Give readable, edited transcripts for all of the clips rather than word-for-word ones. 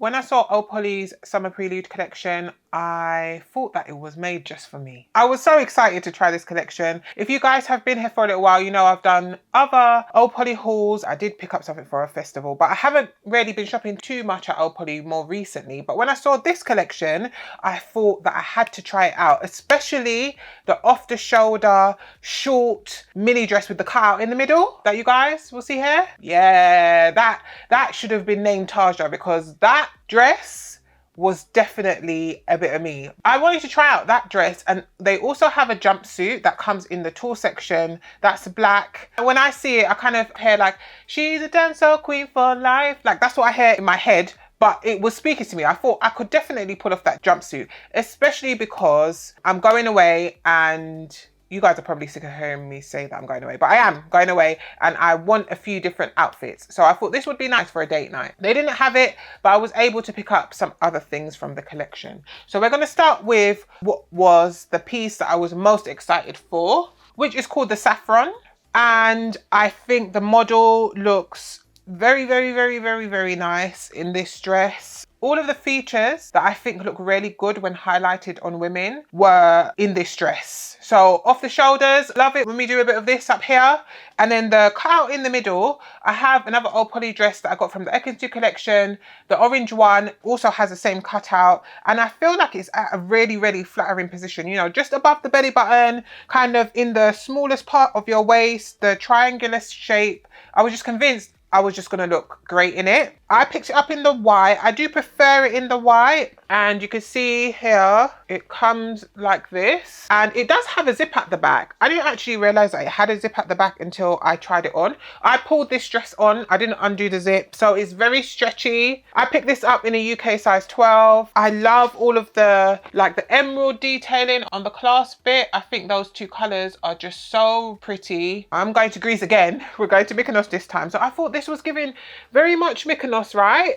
When I saw Oh Polly's Summer Prelude collection, I thought that it was made just for me. I was so excited to try this collection. If you guys have been here for a little while, you know I've done other Oh Polly hauls. I did pick up something for a festival, but I haven't really been shopping too much at Oh Polly more recently. But when I saw this collection, I thought that I had to try it out, especially the off-the-shoulder short mini dress with the cutout in the middle that you guys will see here. Yeah, that should have been named Taja, because that dress was definitely a bit of me. I wanted to try out that dress, and they also have a jumpsuit that comes in the tall section that's black. And when I see it, I kind of hear like, she's a dancer queen for life. Like, that's what I hear in my head, but it was speaking to me. I thought I could definitely pull off that jumpsuit, especially because I'm going away, and you guys are probably sick of hearing me say that I'm going away, but I am going away and I want a few different outfits. So I thought this would be nice for a date night. They didn't have it, but I was able to pick up some other things from the collection. So we're going to start with what was the piece that I was most excited for, which is called the Saffron. And I think the model looks very, very, very, very, very nice in this dress. All of the features that I think look really good when highlighted on women were in this dress. So off the shoulders, love it when we do a bit of this up here. And then the cutout in the middle, I have another Oh Polly dress that I got from the Ekins 2 collection. The orange one also has the same cutout. And I feel like it's at a really, really flattering position, you know, just above the belly button, kind of in the smallest part of your waist, the triangular shape. I was just convinced I was just going to look great in it. I picked it up in the white. I do prefer it in the white. And you can see here, it comes like this. And it does have a zip at the back. I didn't actually realize that it had a zip at the back until I tried it on. I pulled this dress on. I didn't undo the zip. So it's very stretchy. I picked this up in a UK size 12. I love all of the, like the emerald detailing on the clasp bit. I think those two colors are just so pretty. I'm going to Greece again. We're going to Mykonos this time. So I thought this was giving very much Mykonos, right?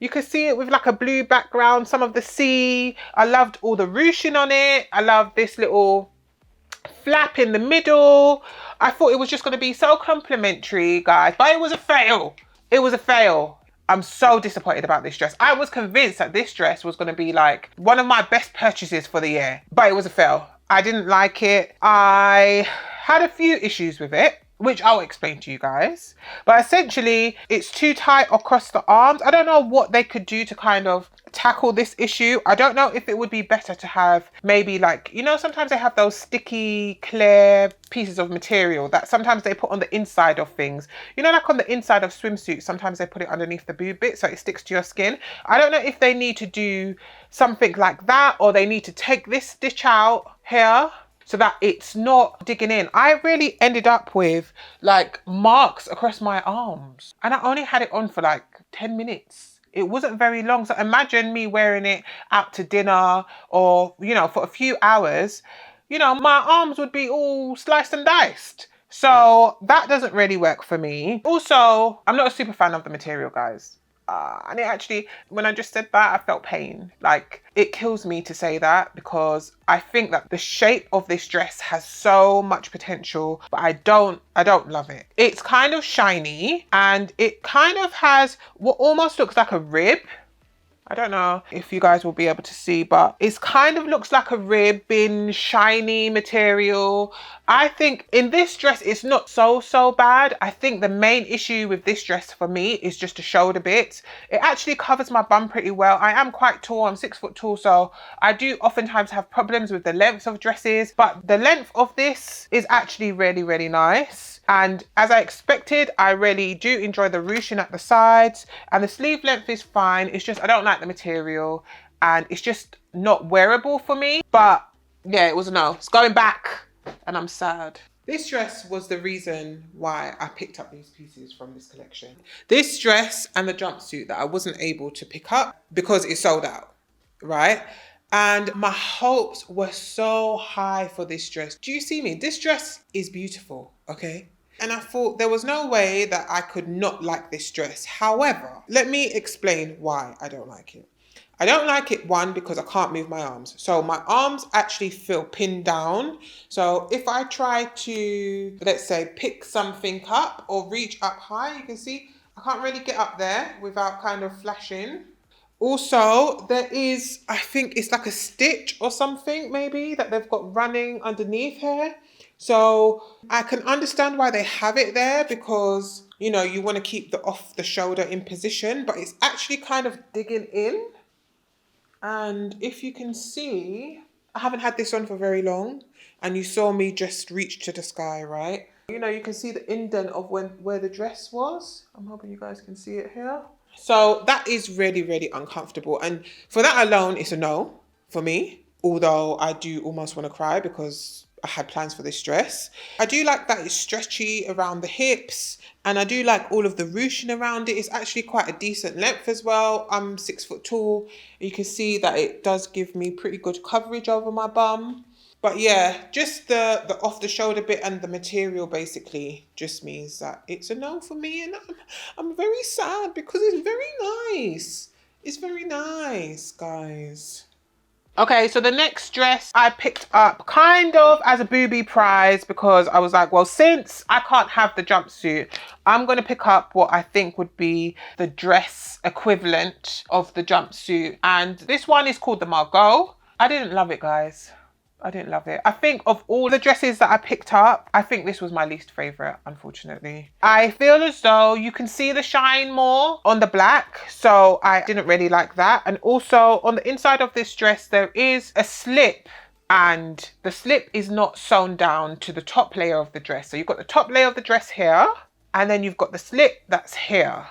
You could see it with like a blue background, some of the sea. I loved all the ruching on it. I love this little flap in the middle. I thought it was just going to be so complimentary, guys, but it was a fail. It was a fail. I'm so disappointed about this dress. I was convinced that this dress was going to be like one of my best purchases for the year, but it was a fail. I didn't like it. I had a few issues with it, which I'll explain to you guys. But essentially, it's too tight across the arms. I don't know what they could do to kind of tackle this issue. I don't know if it would be better to have maybe like, you know, sometimes they have those sticky, clear pieces of material that sometimes they put on the inside of things. You know, like on the inside of swimsuits, sometimes they put it underneath the boob bit so it sticks to your skin. I don't know if they need to do something like that, or they need to take this stitch out here so that it's not digging in. I really ended up with like marks across my arms, and I only had it on for like 10 minutes. It wasn't very long. So imagine me wearing it out to dinner or, you know, for a few hours, you know, my arms would be all sliced and diced. So that doesn't really work for me. Also, I'm not a super fan of the material, guys. And it actually, when I just said that, I felt pain. Like, it kills me to say that, because I think that the shape of this dress has so much potential, but I don't love it. It's kind of shiny, and it kind of has what almost looks like a rib. I don't know if you guys will be able to see, but it kind of looks like a rib in shiny material. I think in this dress, it's not so bad. I think the main issue with this dress for me is just the shoulder bit. It actually covers my bum pretty well. I am quite tall. I'm 6 foot tall, so I do oftentimes have problems with the length of dresses, but the length of this is actually really, really nice. And as I expected, I really do enjoy the ruching at the sides, and the sleeve length is fine. It's just, I don't like the material, and it's just not wearable for me. But yeah, it was a no. It's going back, and I'm sad. This dress was the reason why I picked up these pieces from this collection. This dress and the jumpsuit that I wasn't able to pick up because it sold out, right? And my hopes were so high for this dress. Do you see me? This dress is beautiful, okay? And I thought there was no way that I could not like this dress. However, let me explain why I don't like it. I don't like it, one, because I can't move my arms. So my arms actually feel pinned down. So if I try to, let's say, pick something up or reach up high, you can see I can't really get up there without kind of flashing. Also, there is, I think it's like a stitch or something maybe that they've got running underneath here. So I can understand why they have it there because, you know, you want to keep the off the shoulder in position, but it's actually kind of digging in. And if you can see, I haven't had this on for very long and you saw me just reach to the sky, right? You know, you can see the indent of where the dress was. I'm hoping you guys can see it here. So that is really, really uncomfortable. And for that alone, it's a no for me. Although I do almost want to cry because I had plans for this dress. I do like that it's stretchy around the hips. And I do like all of the ruching around it. It's actually quite a decent length as well. I'm 6 foot tall. You can see that it does give me pretty good coverage over my bum. But yeah, just the off the shoulder bit and the material basically just means that it's a no for me. And I'm very sad because it's very nice. It's very nice, guys. Okay, so the next dress I picked up kind of as a booby prize because I was like, well, since I can't have the jumpsuit, I'm going to pick up what I think would be the dress equivalent of the jumpsuit. And this one is called the Margot. I didn't love it, guys. I didn't love it. I think of all the dresses that I picked up, I think this was my least favorite, unfortunately. I feel as though you can see the shine more on the black, so I didn't really like that. And also on the inside of this dress, there is a slip and the slip is not sewn down to the top layer of the dress. So you've got the top layer of the dress here and then you've got the slip that's here.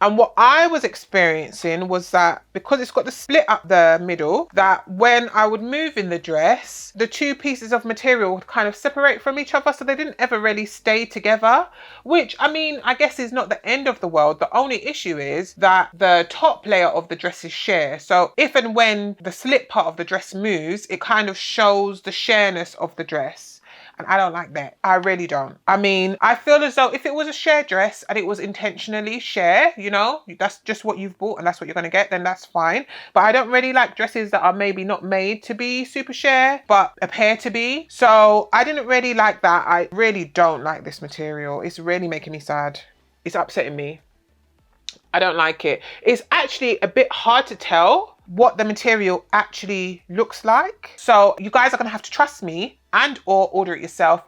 And what I was experiencing was that because it's got the split up the middle, that when I would move in the dress, the two pieces of material would kind of separate from each other. So they didn't ever really stay together, which I mean, I guess is not the end of the world. The only issue is that the top layer of the dress is sheer. So if and when the slip part of the dress moves, it kind of shows the sheerness of the dress. And I don't like that. I really don't. I mean, I feel as though if it was a sheer dress and it was intentionally sheer, you know, that's just what you've bought and that's what you're going to get, then that's fine. But I don't really like dresses that are maybe not made to be super sheer, but appear to be. So I didn't really like that. I really don't like this material. It's really making me sad. It's upsetting me. I don't like it. It's actually a bit hard to tell what the material actually looks like. So you guys are going to have to trust me and or order it yourself.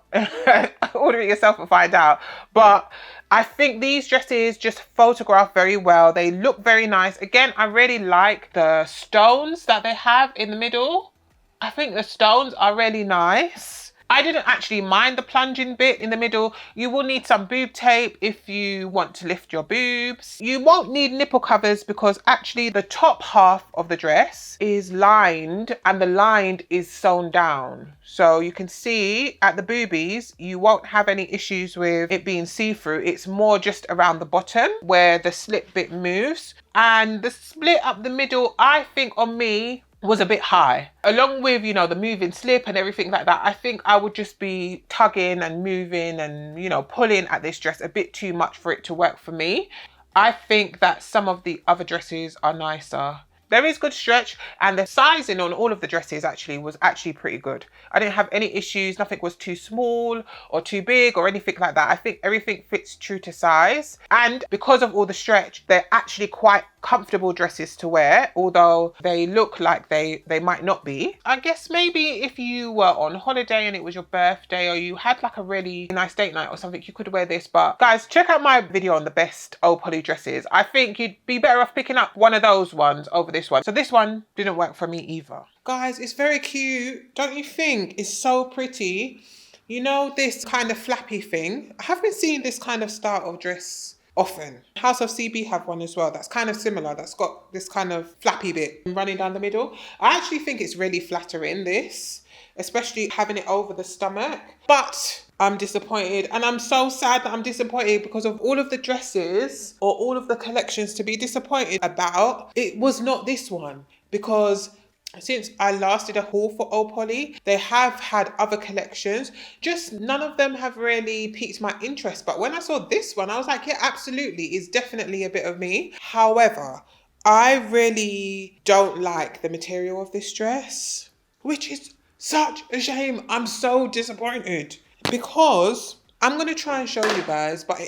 Order it yourself and find out. But I think these dresses just photograph very well. They look very nice. Again, I really like the stones that they have in the middle. I think the stones are really nice. I didn't actually mind the plunging bit in the middle. You will need some boob tape if you want to lift your boobs. You won't need nipple covers because actually the top half of the dress is lined and the lined is sewn down. So you can see at the boobies, you won't have any issues with it being see-through. It's more just around the bottom where the slip bit moves. And the split up the middle, I think on me, was a bit high. Along with, you know, the moving slip and everything like that, I think I would just be tugging and moving and, you know, pulling at this dress a bit too much for it to work for me. I think that some of the other dresses are nicer. There is good stretch and the sizing on all of the dresses was actually pretty good. I didn't have any issues. Nothing was too small or too big or anything like that. I think everything fits true to size. And because of all the stretch, they're actually quite comfortable dresses to wear, although they look like they might not be. I guess maybe if you were on holiday and it was your birthday or you had like a really nice date night or something, you could wear this. But guys, check out my video on the best Oh Polly dresses. I think you'd be better off picking up one of those ones over this one. So this one didn't work for me either. Guys, it's very cute, don't you think? It's so pretty. You know, this kind of flappy thing. I haven't seen this kind of style of dress often. House of CB have one as well that's kind of similar, that's got this kind of flappy bit running down the middle. I actually think it's really flattering, this, especially having it over the stomach. But I'm disappointed, and I'm so sad that I'm disappointed because of all of the dresses or all of the collections to be disappointed about. It was not this one, because since I last did a haul for Oh Polly, they have had other collections, just none of them have really piqued my interest. But when I saw this one, I was like, yeah, absolutely, it's definitely a bit of me. However, I really don't like the material of this dress, which is such a shame. I'm so disappointed because I'm going to try and show you guys, but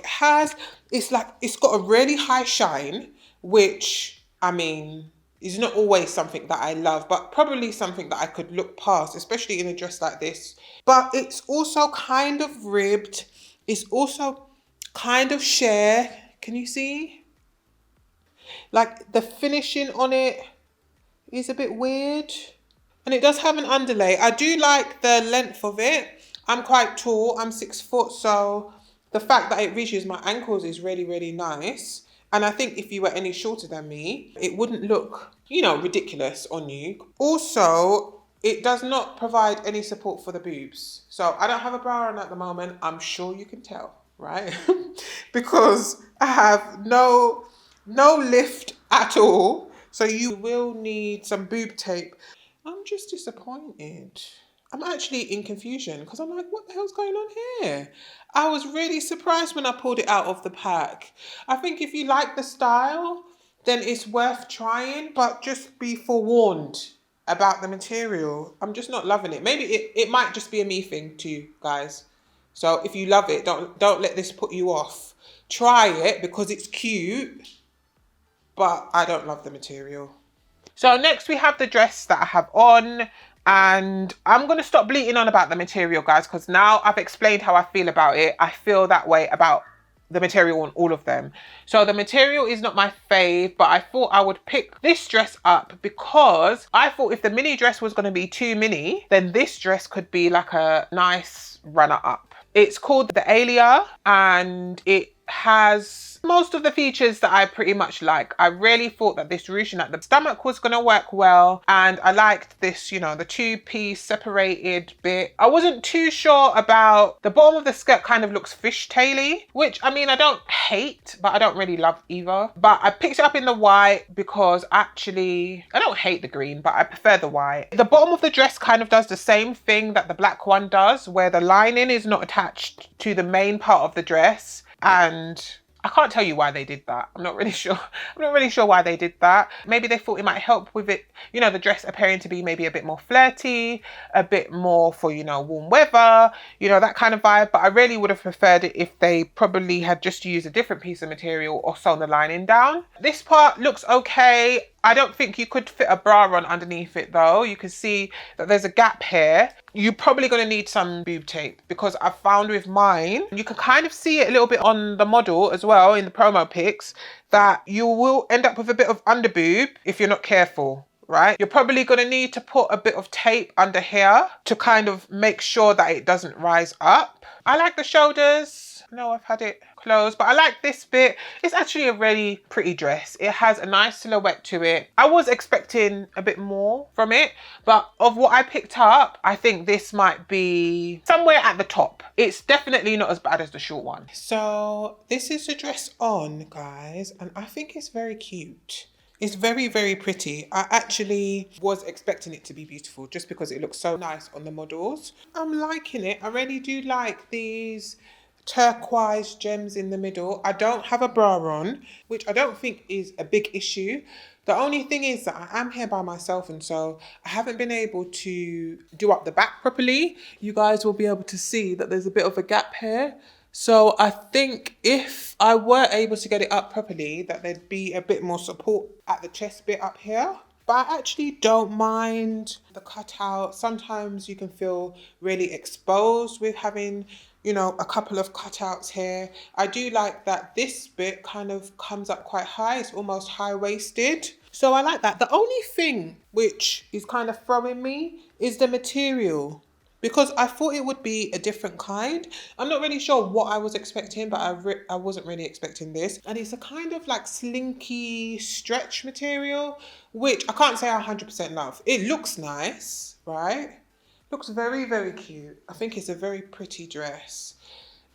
it's got a really high shine, which I mean, it's not always something that I love, but probably something that I could look past, especially in a dress like this. But it's also kind of ribbed. It's also kind of sheer. Can you see? Like the finishing on it is a bit weird. And it does have an underlay. I do like the length of it. I'm quite tall. I'm 6 foot. So the fact that it reaches my ankles is really, really nice. And I think if you were any shorter than me, it wouldn't look, you know, ridiculous on you. Also, it does not provide any support for the boobs. So I don't have a bra on at the moment. I'm sure you can tell, right? Because I have no lift at all. So you will need some boob tape. I'm just disappointed. I'm actually in confusion because I'm like, what the hell's going on here? I was really surprised when I pulled it out of the pack. I think if you like the style, then it's worth trying, but just be forewarned about the material. I'm just not loving it. Maybe it might just be a me thing too, guys. So if you love it, don't let this put you off. Try it because it's cute, but I don't love the material. So next we have the dress that I have on, and I'm going to stop bleating on about the material, guys, because now I've explained how I feel about it. I feel that way about the material on all of them. So the material is not my fave, but I thought I would pick this dress up because I thought if the mini dress was going to be too mini, then this dress could be like a nice runner up. It's called the AELIA and it has most of the features that I pretty much like. I really thought that this ruching at the stomach was going to work well, and I liked this, you know, the two-piece separated bit. I wasn't too sure about the bottom of the skirt. Kind of looks fishtaily, which I mean I don't hate, but I don't really love either. But I picked it up in the white because actually I don't hate the green, but I prefer the white. The bottom of the dress kind of does the same thing that the black one does, where the lining is not attached to the main part of the dress. And I can't tell you why they did that. I'm not really sure. I'm not really sure why they did that. Maybe they thought it might help with it, you know, the dress appearing to be maybe a bit more flirty, a bit more for, you know, warm weather, you know, that kind of vibe. But I really would have preferred it if they probably had just used a different piece of material or sewn the lining down. This part looks okay. I don't think you could fit a bra on underneath it though. You can see that there's a gap here. You're probably going to need some boob tape because I found with mine, you can kind of see it a little bit on the model as well in the promo pics, that you will end up with a bit of under boob if you're not careful, right? You're probably going to need to put a bit of tape under here to kind of make sure that it doesn't rise up. I like the shoulders. No, I've had it closed, but I like this bit. It's actually a really pretty dress. It has a nice silhouette to it. I was expecting a bit more from it, but of what I picked up, I think this might be somewhere at the top. It's definitely not as bad as the short one. So this is the dress on, guys, and I think it's very cute. It's very, very pretty. I actually was expecting it to be beautiful just because it looks so nice on the models. I'm liking it. I really do like these turquoise gems in the middle. I don't have a bra on, which I don't think is a big issue. The only thing is that I am here by myself, and so I haven't been able to do up the back properly. You guys will be able to see that there's a bit of a gap here. So I think if I were able to get it up properly, that there'd be a bit more support at the chest bit up here. But I actually don't mind the cutout. Sometimes you can feel really exposed with having, you know, a couple of cutouts here. I do like that this bit kind of comes up quite high. It's almost high-waisted. So I like that. The only thing which is kind of throwing me is the material, because I thought it would be a different kind. I'm not really sure what I was expecting, but I wasn't really expecting this. And it's a kind of like slinky stretch material, which I can't say I 100% love. It looks nice, right? Looks very, very cute. I think it's a very pretty dress.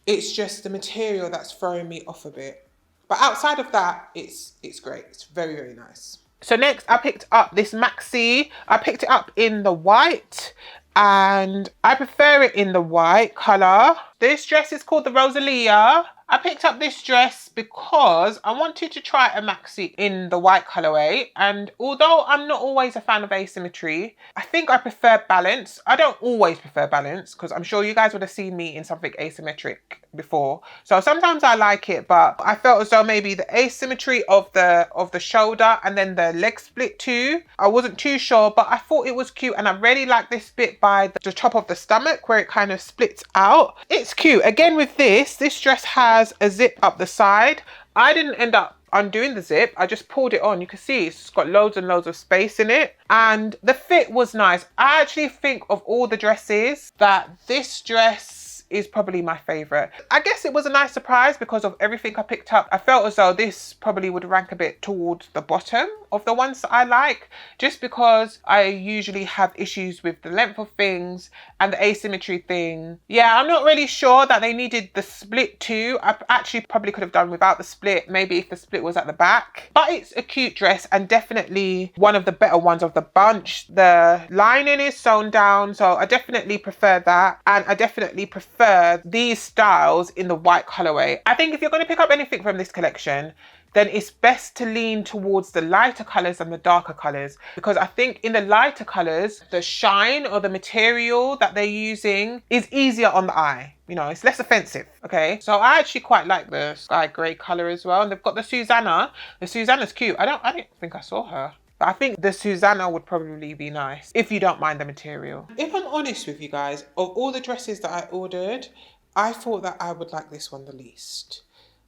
It's just the material that's throwing me off a bit. But outside of that, it's great. It's very, very nice. So next I picked up this Maxi. I picked it up in the white, and I prefer it in the white colour. This dress is called the ROSALIA. I picked up this dress because I wanted to try a maxi in the white colorway, and although I'm not always a fan of asymmetry, I think I prefer balance. I don't always prefer balance because I'm sure you guys would have seen me in something asymmetric before, so sometimes I like it, but I felt as though maybe the asymmetry of the shoulder and then the leg split too, I wasn't too sure, but I thought it was cute, and I really like this bit by the top of the stomach where it kind of splits out. It's cute. Again, with this dress has a zip up the side. I didn't end up undoing the zip, I just pulled it on. You can see it's got loads and loads of space in it, and the fit was nice. I actually think of all the dresses that this dress is probably my favorite. I guess it was a nice surprise because of everything I picked up. I felt as though this probably would rank a bit towards the bottom of the ones that I like, just because I usually have issues with the length of things and the asymmetry thing. Yeah, I'm not really sure that they needed the split too. I actually probably could have done without the split, maybe if the split was at the back. But it's a cute dress and definitely one of the better ones of the bunch. The lining is sewn down, so I definitely prefer that, and I definitely prefer these styles in the white colorway. I think if you're going to pick up anything from this collection, then it's best to lean towards the lighter colors and the darker colors, because I think in the lighter colors, the shine or the material that they're using is easier on the eye. You know, it's less offensive, okay? So I actually quite like the sky gray color as well. And they've got the Susanna. The Susanna's cute. I didn't think I saw her. But I think the Susanna would probably be nice if you don't mind the material. If I'm honest with you guys, of all the dresses that I ordered, I thought that I would like this one the least,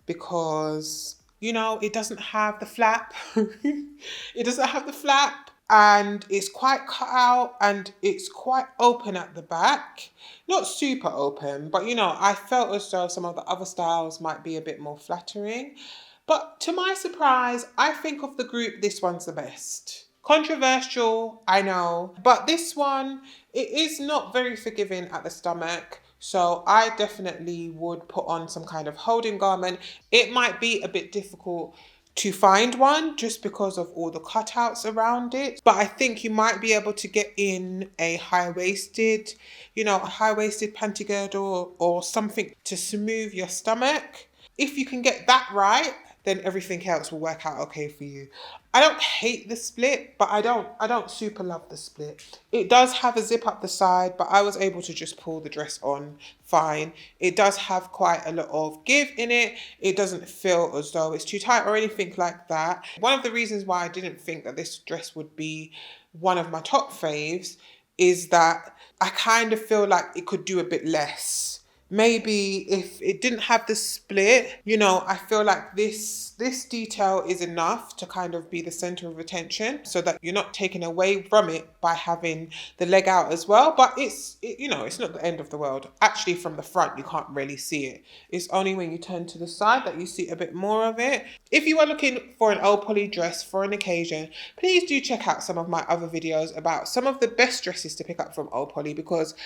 because, you know, it doesn't have the flap. It doesn't have the flap, and it's quite cut out, and it's quite open at the back. Not super open, but, you know, I felt as though some of the other styles might be a bit more flattering. But to my surprise, I think of the group, this one's the best. Controversial, I know, but this one, it is not very forgiving at the stomach. So I definitely would put on some kind of holding garment. It might be a bit difficult to find one just because of all the cutouts around it. But I think you might be able to get in a high-waisted, you know, a high-waisted panty girdle or something to smooth your stomach. If you can get that right, then everything else will work out okay for you. I don't hate the split, but I don't super love the split. It does have a zip up the side, but I was able to just pull the dress on fine. It does have quite a lot of give in it. It doesn't feel as though it's too tight or anything like that. One of the reasons why I didn't think that this dress would be one of my top faves is that I kind of feel like it could do a bit less. Maybe if it didn't have the split, you know, I feel like this detail is enough to kind of be the center of attention, so that you're not taken away from it by having the leg out as well. But you know, it's not the end of the world. Actually, from the front, you can't really see it. It's only when you turn to the side that you see a bit more of it. If you are looking for an Oh Polly dress for an occasion, please do check out some of my other videos about some of the best dresses to pick up from Oh Polly, because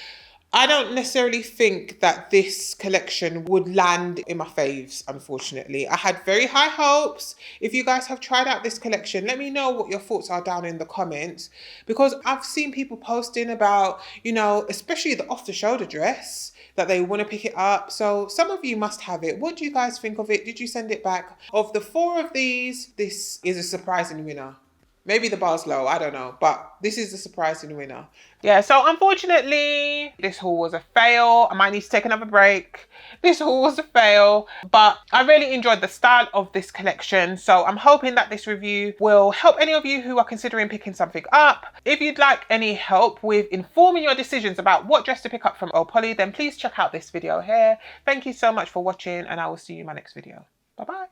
I don't necessarily think that this collection would land in my faves, unfortunately. I had very high hopes. If you guys have tried out this collection, let me know what your thoughts are down in the comments, because I've seen people posting about, you know, especially the off-the-shoulder dress, that they want to pick it up. So some of you must have it. What do you guys think of it? Did you send it back? Of the 4 of these, this is a surprising winner. Maybe the bar's low, I don't know, but this is the surprising winner. Yeah, so unfortunately, this haul was a fail. I might need to take another break. This haul was a fail, but I really enjoyed the style of this collection. So I'm hoping that this review will help any of you who are considering picking something up. If you'd like any help with informing your decisions about what dress to pick up from Oh Polly, then please check out this video here. Thank you so much for watching, and I will see you in my next video. Bye-bye.